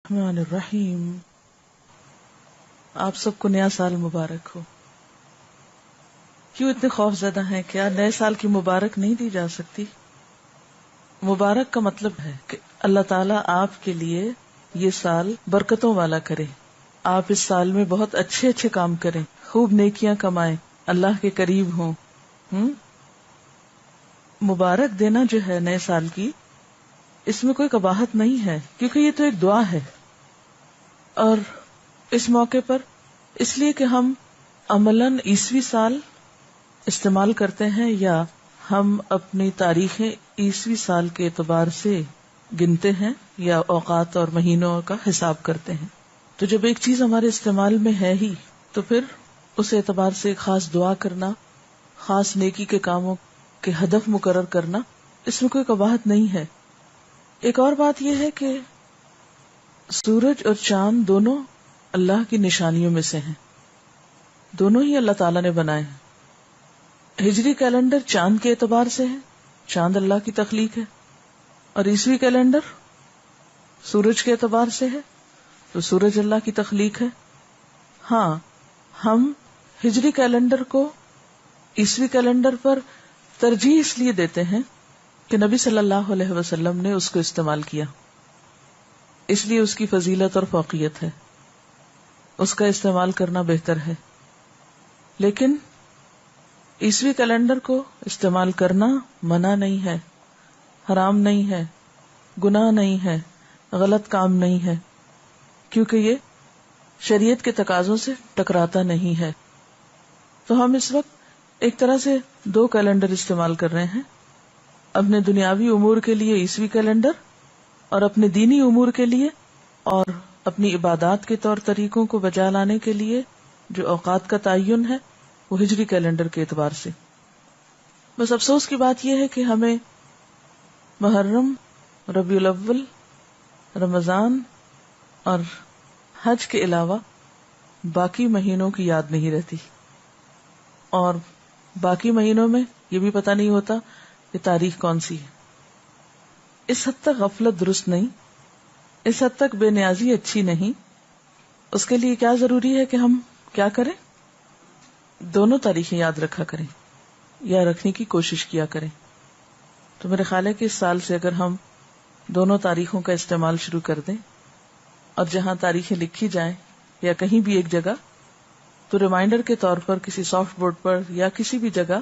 الرحمن الرحیم. آپ سب کو نیا سال مبارک ہو. کیوں اتنے خوف زدہ ہیں؟ کیا نئے سال کی مبارک نہیں دی جا سکتی؟ مبارک کا مطلب ہے کہ اللہ تعالیٰ آپ کے لیے یہ سال برکتوں والا کرے. آپ اس سال میں بہت اچھے اچھے کام کریں، خوب نیکیاں کمائیں، اللہ کے قریب ہوں. مبارک دینا جو ہے نئے سال کی، اس میں کوئی قباحت نہیں ہے، کیونکہ یہ تو ایک دعا ہے. اور اس موقع پر اس لیے کہ ہم عملاً عیسوی سال استعمال کرتے ہیں یا ہم اپنی تاریخیں عیسوی سال کے اعتبار سے گنتے ہیں یا اوقات اور مہینوں کا حساب کرتے ہیں. تو جب ایک چیز ہمارے استعمال میں ہے ہی تو پھر اس اعتبار سے خاص دعا کرنا، خاص نیکی کے کاموں کے ہدف مقرر کرنا، اس میں کوئی قباحت نہیں ہے. ایک اور بات یہ ہے کہ سورج اور چاند دونوں اللہ کی نشانیوں میں سے ہیں، دونوں ہی اللہ تعالیٰ نے بنائے ہیں. ہجری کیلنڈر چاند کے اعتبار سے ہے، چاند اللہ کی تخلیق ہے، اور عیسوی کیلنڈر سورج کے اعتبار سے ہے، تو سورج اللہ کی تخلیق ہے. ہاں، ہم ہجری کیلنڈر کو عیسوی کیلنڈر پر ترجیح اس لیے دیتے ہیں کہ نبی صلی اللہ علیہ وسلم نے اس کو استعمال کیا، اس لیے اس کی فضیلت اور فوقیت ہے، اس کا استعمال کرنا بہتر ہے. لیکن عیسوی کیلنڈر کو استعمال کرنا منع نہیں ہے، حرام نہیں ہے، گناہ نہیں ہے، غلط کام نہیں ہے، کیونکہ یہ شریعت کے تقاضوں سے ٹکراتا نہیں ہے. تو ہم اس وقت ایک طرح سے دو کیلنڈر استعمال کر رہے ہیں، اپنے دنیاوی امور کے لیے عیسوی کیلنڈر اور اپنے دینی امور کے لیے اور اپنی عبادات کے طور طریقوں کو بجا لانے کے لیے جو اوقات کا تعین ہے وہ ہجری کیلنڈر کے اعتبار سے. بس افسوس کی بات یہ ہے کہ ہمیں محرم، ربیع الاول، رمضان اور حج کے علاوہ باقی مہینوں کی یاد نہیں رہتی، اور باقی مہینوں میں یہ بھی پتہ نہیں ہوتا کہ تاریخ کون سی ہے. اس حد تک غفلت درست نہیں، اس حد تک بے نیازی اچھی نہیں. اس کے لیے کیا ضروری ہے کہ ہم کیا کریں؟ دونوں تاریخیں یاد رکھا کریں یا رکھنے کی کوشش کیا کریں. تو میرے خیال ہے کہ اس سال سے اگر ہم دونوں تاریخوں کا استعمال شروع کر دیں اور جہاں تاریخیں لکھی جائیں یا کہیں بھی ایک جگہ، تو ریمائنڈر کے طور پر کسی سافٹ بورڈ پر یا کسی بھی جگہ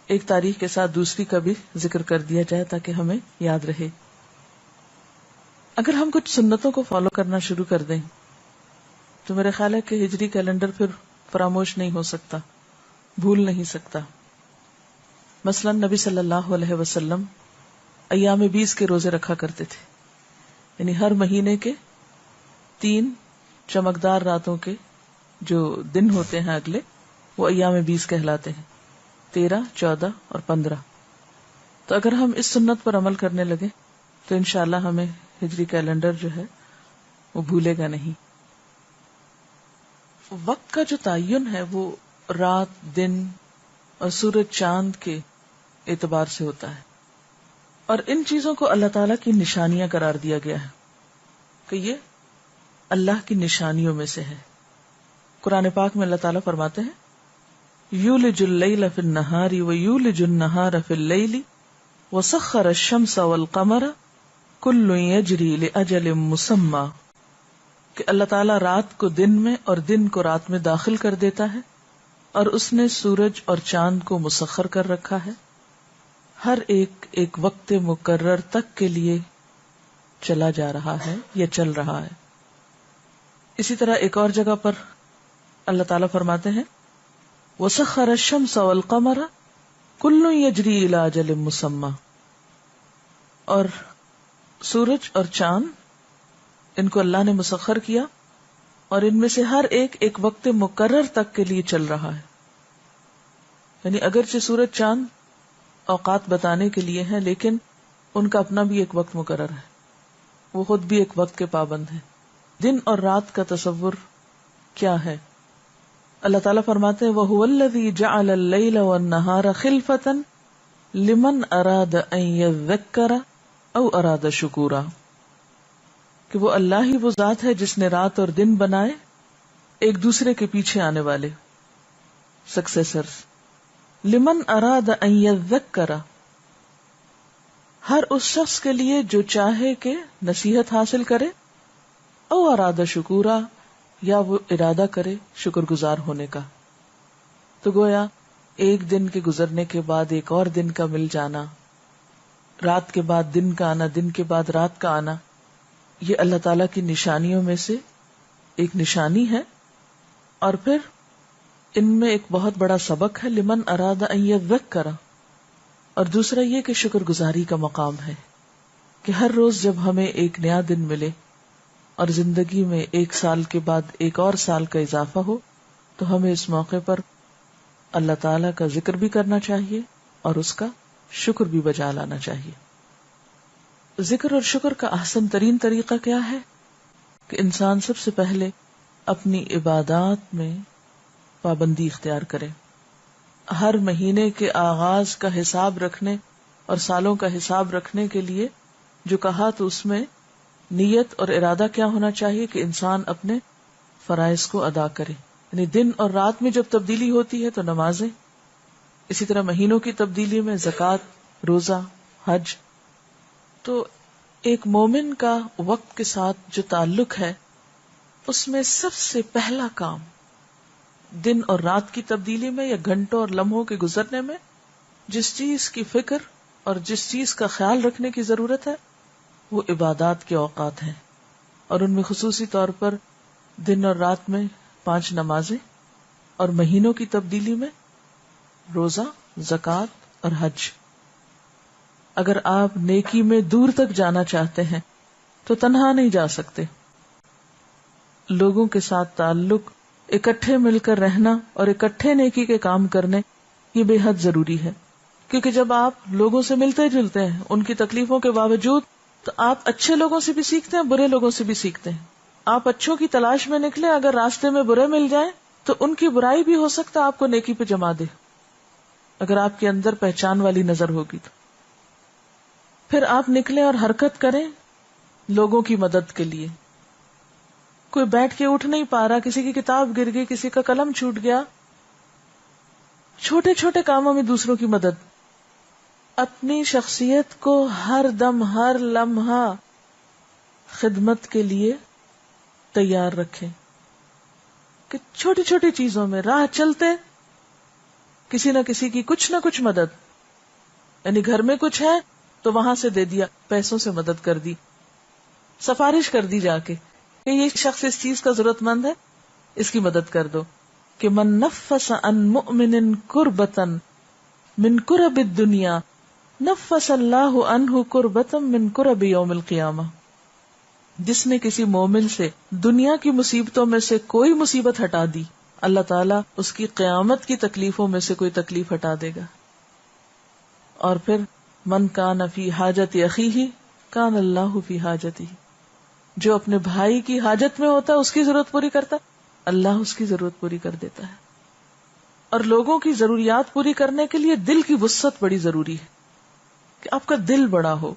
ایک تاریخ کے ساتھ دوسری کا بھی ذکر کر دیا جائے تاکہ ہمیں یاد رہے. اگر ہم کچھ سنتوں کو فالو کرنا شروع کر دیں تو میرے خیال ہے کہ ہجری کیلنڈر پھر فراموش نہیں ہو سکتا، بھول نہیں سکتا. مثلا نبی صلی اللہ علیہ وسلم ایام 20 کے روزے رکھا کرتے تھے، یعنی ہر مہینے کے 3 چمکدار راتوں کے جو دن ہوتے ہیں اگلے، وہ ایام 20 کہلاتے ہیں، 13، 14 اور 15. تو اگر ہم اس سنت پر عمل کرنے لگے تو انشاءاللہ ہمیں ہجری کیلنڈر جو ہے وہ بھولے گا نہیں. وقت کا جو تعین ہے وہ رات، دن اور سورج چاند کے اعتبار سے ہوتا ہے، اور ان چیزوں کو اللہ تعالیٰ کی نشانیاں قرار دیا گیا ہے کہ یہ اللہ کی نشانیوں میں سے ہے. قرآن پاک میں اللہ تعالیٰ فرماتے ہیں یولج اللیل فی النہار ویولج النہار فی اللیل وسخر الشمس والقمر کل یجری لاجل مسمی، کہ اللہ تعالیٰ رات کو دن میں اور دن کو رات میں داخل کر دیتا ہے، اور اس نے سورج اور چاند کو مسخر کر رکھا ہے، ہر ایک ایک وقت مقرر تک کے لیے چلا جا رہا ہے یا چل رہا ہے. اسی طرح ایک اور جگہ پر اللہ تعالیٰ فرماتے ہیں وسخر الشمس والقمر کل یجری الی اجل مسمی، اور سورج اور چاند ان کو اللہ نے مسخر کیا اور ان میں سے ہر ایک ایک وقت مقرر تک کے لیے چل رہا ہے. یعنی اگرچہ سورج چاند اوقات بتانے کے لیے ہیں لیکن ان کا اپنا بھی ایک وقت مقرر ہے، وہ خود بھی ایک وقت کے پابند ہیں. دن اور رات کا تصور کیا ہے؟ اللہ تعالیٰ فرماتے ہیں وَهُوَ الَّذِي جَعَلَ اللَّيْلَ وَالنَّهَارَ خِلْفَةً لِمَنْ أَرَادَ أَن يَذَّكَّرَ أَوْ أَرَادَ شُكُورًا، کہ وہ اللہ ہی وہ ذات ہے جس نے رات اور دن بنائے، ایک دوسرے کے پیچھے آنے والے سکسیسرز. لمن اراد ان یذکر، ہر اس شخص کے لیے جو چاہے کہ نصیحت حاصل کرے، او اراد شکورا، یا وہ ارادہ کرے شکر گزار ہونے کا. تو گویا ایک دن کے گزرنے کے بعد ایک اور دن کا مل جانا، رات کے بعد دن کا آنا، دن کے بعد رات کا آنا، یہ اللہ تعالی کی نشانیوں میں سے ایک نشانی ہے. اور پھر ان میں ایک بہت بڑا سبق ہے، لمن اراد ان یذکر، اور دوسرا یہ کہ شکر گزاری کا مقام ہے کہ ہر روز جب ہمیں ایک نیا دن ملے اور زندگی میں ایک سال کے بعد ایک اور سال کا اضافہ ہو، تو ہمیں اس موقع پر اللہ تعالی کا ذکر بھی کرنا چاہیے اور اس کا شکر بھی بجا لانا چاہیے. ذکر اور شکر کا احسن ترین طریقہ کیا ہے کہ انسان سب سے پہلے اپنی عبادات میں پابندی اختیار کرے. ہر مہینے کے آغاز کا حساب رکھنے اور سالوں کا حساب رکھنے کے لیے جو کہا تو اس میں نیت اور ارادہ کیا ہونا چاہیے کہ انسان اپنے فرائض کو ادا کرے. یعنی دن اور رات میں جب تبدیلی ہوتی ہے تو نمازیں، اسی طرح مہینوں کی تبدیلی میں زکوٰۃ، روزہ، حج. تو ایک مومن کا وقت کے ساتھ جو تعلق ہے اس میں سب سے پہلا کام دن اور رات کی تبدیلی میں یا گھنٹوں اور لمحوں کے گزرنے میں جس چیز کی فکر اور جس چیز کا خیال رکھنے کی ضرورت ہے وہ عبادات کے اوقات ہیں، اور ان میں خصوصی طور پر دن اور رات میں 5 نمازیں، اور مہینوں کی تبدیلی میں روزہ، زکوٰۃ اور حج. اگر آپ نیکی میں دور تک جانا چاہتے ہیں تو تنہا نہیں جا سکتے. لوگوں کے ساتھ تعلق، اکٹھے مل کر رہنا اور اکٹھے نیکی کے کام کرنے، یہ بے حد ضروری ہے. کیونکہ جب آپ لوگوں سے ملتے جلتے ہیں ان کی تکلیفوں کے باوجود، تو آپ اچھے لوگوں سے بھی سیکھتے ہیں، برے لوگوں سے بھی سیکھتے ہیں. آپ اچھوں کی تلاش میں نکلے، اگر راستے میں برے مل جائیں تو ان کی برائی بھی ہو سکتا ہے آپ کو نیکی پہ جما دے، اگر آپ کے اندر پہچان والی نظر ہوگی تو. پھر آپ نکلیں اور حرکت کریں لوگوں کی مدد کے لیے. کوئی بیٹھ کے اٹھ نہیں پا رہا، کسی کی کتاب گر گئی، کسی کا قلم چھوٹ گیا، چھوٹے چھوٹے کاموں میں دوسروں کی مدد. اپنی شخصیت کو ہر دم ہر لمحہ خدمت کے لیے تیار رکھیں کہ چھوٹی چھوٹی چیزوں میں راہ چلتے کسی نہ کسی کی کچھ نہ کچھ مدد. یعنی گھر میں کچھ ہے تو وہاں سے دے دیا، پیسوں سے مدد کر دی، سفارش کر دی جا کے کہ یہ شخص اس چیز کا ضرورت مند ہے، اس کی مدد کر دو. کہ من نفس عن مؤمن کربتا من کرب الدنیا نفس اللہ عنہ کربتا من کرب یوم القیامہ. جس نے کسی مومن سے دنیا کی مصیبتوں میں سے کوئی مصیبت ہٹا دی، اللہ تعالیٰ اس کی قیامت کی تکلیفوں میں سے کوئی تکلیف ہٹا دے گا. اور پھر من کان فی حاجت اخیہ کان اللہ فی حاجتہ، جو اپنے بھائی کی حاجت میں ہوتا ہے اس کی ضرورت پوری کرتا ہے، اللہ اس کی ضرورت پوری کر دیتا ہے. اور لوگوں کی ضروریات پوری کرنے کے لیے دل کی وسعت بڑی ضروری ہے کہ آپ کا دل بڑا ہو.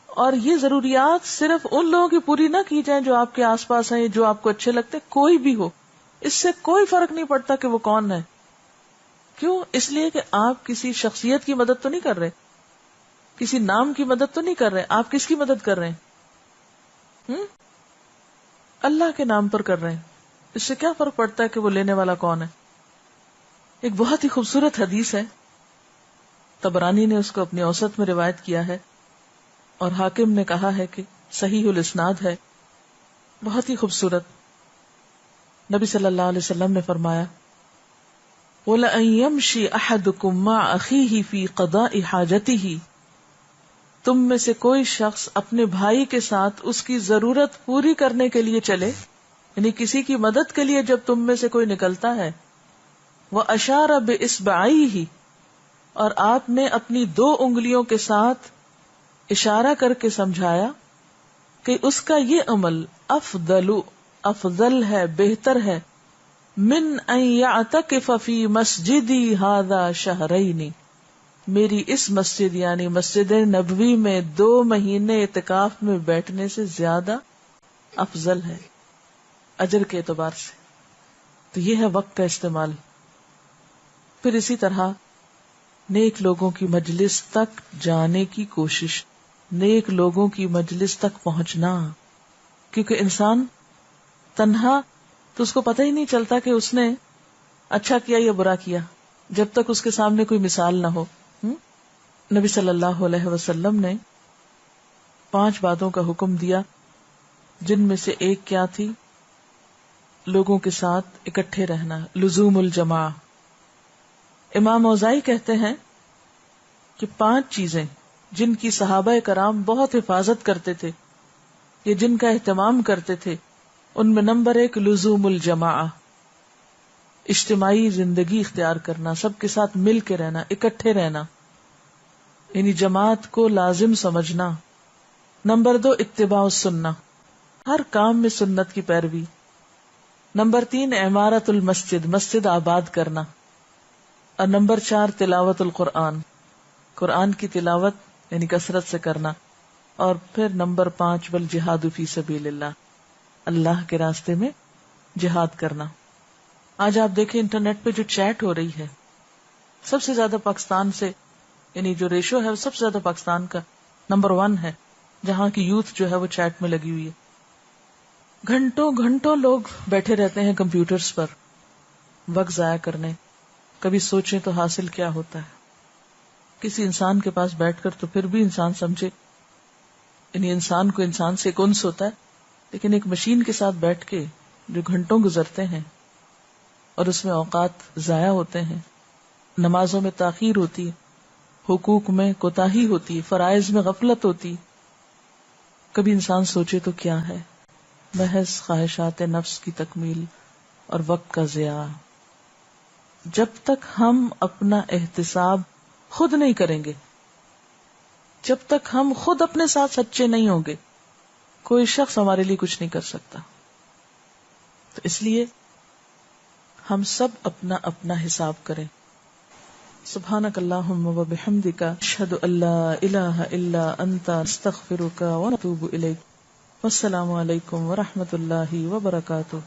اور یہ ضروریات صرف ان لوگوں کی پوری نہ کی جائیں جو آپ کے آس پاس ہیں، جو آپ کو اچھے لگتے، کوئی بھی ہو، اس سے کوئی فرق نہیں پڑتا کہ وہ کون ہے. کیوں؟ اس لیے کہ آپ کسی شخصیت کی مدد تو نہیں کر رہے، کسی نام کی مدد تو نہیں کر رہے، آپ کس کی مدد کر رہے ہیں؟ اللہ کے نام پر کر رہے ہیں. اس سے کیا فرق پڑتا ہے کہ وہ لینے والا کون ہے؟ ایک بہت ہی خوبصورت حدیث ہے، طبرانی نے اس کو اپنی اوسط میں روایت کیا ہے اور حاکم نے کہا ہے کہ صحیح الاسناد ہے، بہت ہی خوبصورت. نبی صلی اللہ علیہ وسلم نے فرمایا وَلَأَن يَمْشِي أَحَدُكُمْ مَعَ أَخِيهِ فِي قَضَاءِ حَاجَتِهِ، تم میں سے کوئی شخص اپنے بھائی کے ساتھ اس کی ضرورت پوری کرنے کے لیے چلے، یعنی کسی کی مدد کے لیے جب تم میں سے کوئی نکلتا ہے، وَأَشَارَ بِإِصْبَعَيْهِ، اور آپ نے اپنی 2 انگلیوں کے ساتھ اشارہ کر کے سمجھایا کہ اس کا یہ عمل افضل ہے، بہتر ہے، من ان یعتکف فی مسجدی ھذا شہرین، میری اس مسجد یعنی مسجد نبوی میں 2 مہینے اعتکاف میں بیٹھنے سے زیادہ افضل ہے اجر کے اعتبار سے. تو یہ ہے وقت کا استعمال. پھر اسی طرح نیک لوگوں کی مجلس تک جانے کی کوشش، نیک لوگوں کی مجلس تک پہنچنا، کیونکہ انسان تنہا تو اس کو پتہ ہی نہیں چلتا کہ اس نے اچھا کیا یا برا کیا جب تک اس کے سامنے کوئی مثال نہ ہو. نبی صلی اللہ علیہ وسلم نے 5 باتوں کا حکم دیا، جن میں سے ایک کیا تھی؟ لوگوں کے ساتھ اکٹھے رہنا، لزوم الجماع. امام اوزائی کہتے ہیں کہ 5 چیزیں جن کی صحابہ کرام بہت حفاظت کرتے تھے یا جن کا اہتمام کرتے تھے، ان میں نمبر 1 لزوم الجماع، اجتماعی زندگی اختیار کرنا، سب کے ساتھ مل کے رہنا، اکٹھے رہنا، یعنی جماعت کو لازم سمجھنا. نمبر 2 اتباع السنہ، ہر کام میں سنت کی پیروی. نمبر 3 عمارت المسجد، مسجد آباد کرنا. اور نمبر 4 تلاوت القرآن، قرآن کی تلاوت یعنی کثرت سے کرنا. اور پھر نمبر 5 والجہاد فی سبیل اللہ، اللہ کے راستے میں جہاد کرنا. آج آپ دیکھیں انٹرنیٹ پہ جو چیٹ ہو رہی ہے، سب سے زیادہ پاکستان سے، یعنی جو ریشو ہے وہ سب سے زیادہ پاکستان کا نمبر 1 ہے، جہاں کی یوتھ جو ہے وہ چیٹ میں لگی ہوئی ہے. گھنٹوں گھنٹوں لوگ بیٹھے رہتے ہیں کمپیوٹرز پر وقت ضائع کرنے. کبھی سوچیں تو حاصل کیا ہوتا ہے. کسی انسان کے پاس بیٹھ کر تو پھر بھی انسان سمجھے، یعنی انسان کو انسان سے ایک انس ہوتا ہے، لیکن ایک مشین کے ساتھ بیٹھ کے جو گھنٹوں گزرتے ہیں اور اس میں اوقات ضائع ہوتے ہیں، نمازوں میں تاخیر ہوتی ہے، حقوق میں کوتاہی ہوتی ہے، فرائض میں غفلت ہوتی. کبھی انسان سوچے تو کیا ہے، محض خواہشات نفس کی تکمیل اور وقت کا ضیاع. جب تک ہم اپنا احتساب خود نہیں کریں گے، جب تک ہم خود اپنے ساتھ سچے نہیں ہوں گے، کوئی شخص ہمارے لیے کچھ نہیں کر سکتا. تو اس لیے ہم سب اپنا اپنا حساب کریں. سبحانک اللہم و بحمدک، اشہد ان لا الہ الا انت، استغفرک و اتوب الیک. والسلام علیکم ورحمۃ اللہ وبرکاتہ.